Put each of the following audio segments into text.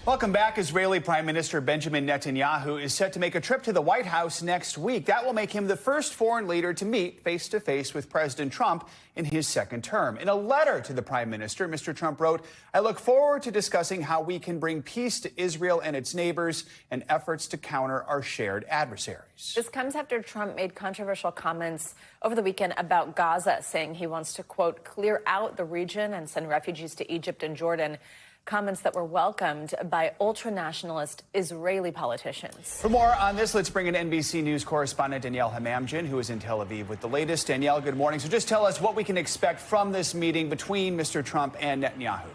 Welcome back. Israeli Prime Minister Benjamin Netanyahu is set to make a trip to the White House next week. That will make him the first foreign leader to meet face-to-face with President Trump in his second term. In a letter to the Prime Minister, Mr. Trump wrote, "I look forward to discussing how we can bring peace to Israel and its neighbors and efforts to counter our shared adversaries." This comes after Trump made controversial comments over the weekend about Gaza, saying he wants to, quote, clear out the region and send refugees to Egypt and Jordan. Comments that were welcomed by ultra-nationalist Israeli politicians. For more on this, let's bring in NBC News correspondent Daniele Hamamdjian, who is in Tel Aviv with the latest. Danielle, good morning. So just tell us what we can expect from this meeting between Mr. Trump and Netanyahu.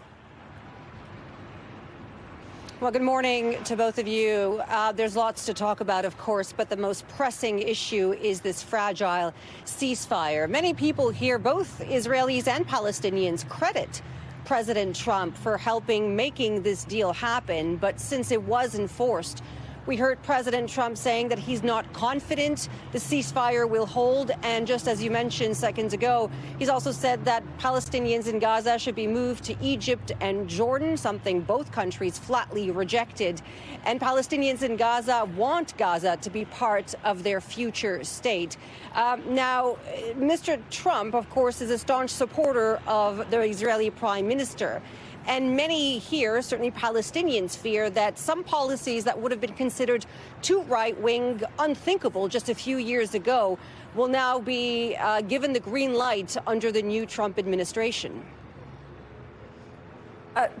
Well, good morning to both of you. There's lots to talk about, of course, but the most pressing issue is this fragile ceasefire. Many people here, both Israelis and Palestinians, credit President Trump for making this deal happen. But since it was enforced, we heard President Trump saying that he's not confident the ceasefire will hold. And just as you mentioned seconds ago, he's also said that Palestinians in Gaza should be moved to Egypt and Jordan, something both countries flatly rejected. And Palestinians in Gaza want Gaza to be part of their future state. Now, Mr. Trump, of course, is a staunch supporter of the Israeli Prime Minister. And many here, certainly Palestinians, fear that some policies that would have been considered too right-wing, unthinkable just a few years ago, will now be given the green light under the new Trump administration.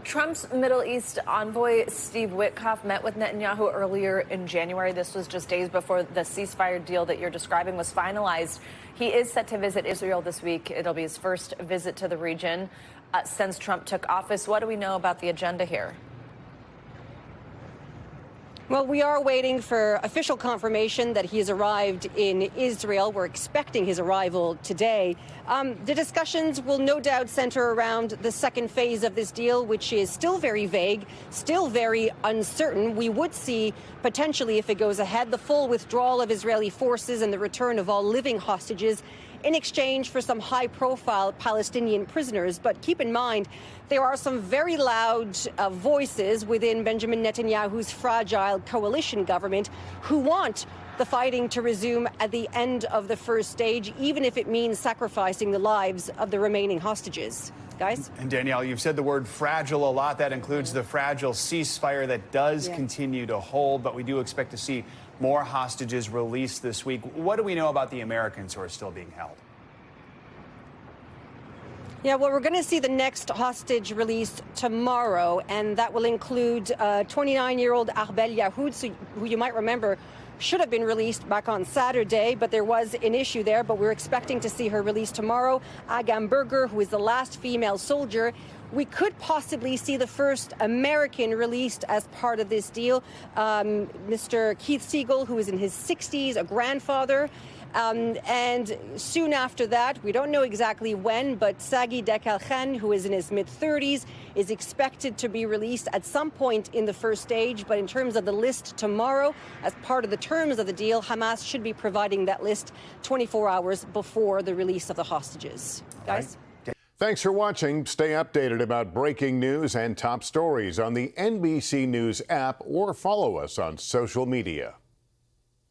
Trump's Middle East envoy, Steve Witkoff, met with Netanyahu earlier in January. This was just days before the ceasefire deal that you're describing was finalized. He is set to visit Israel this week. It'll be his first visit to the region since Trump took office. What do we know about the agenda here? Well, we are waiting for official confirmation that he has arrived in Israel. We're expecting his arrival today. The discussions will no doubt center around the second phase of this deal, which is still very vague, still very uncertain. We would see, potentially, if it goes ahead, the full withdrawal of Israeli forces and the return of all living hostages in exchange for some high-profile Palestinian prisoners. But keep in mind, there are some very loud voices within Benjamin Netanyahu's fragile coalition government who want the fighting to resume at the end of the first stage, even if it means sacrificing the lives of the remaining hostages. Guys? And Danielle, you've said the word fragile a lot. That includes the fragile ceasefire that does continue to hold, but we do expect to see more hostages released this week. What do we know about the Americans who are still being held? Yeah, well, we're going to see the next hostage released tomorrow, and that will include 29-year-old Arbel Yahoud, who you might remember should have been released back on Saturday, but there was an issue there. But we're expecting to see her released tomorrow. Agam Berger, who is the last female soldier. We could possibly see the first American released as part of this deal. Mr. Keith Siegel, who is in his 60s, a grandfather. And soon after that, we don't know exactly when, but Sagi Dekalchen, who is in his mid-30s, is expected to be released at some point in the first stage. But in terms of the list tomorrow, as part of the terms of the deal, Hamas should be providing that list 24 hours before the release of the hostages. Guys? Thanks for watching. Stay updated about breaking news and top stories on the NBC News app or follow us on social media.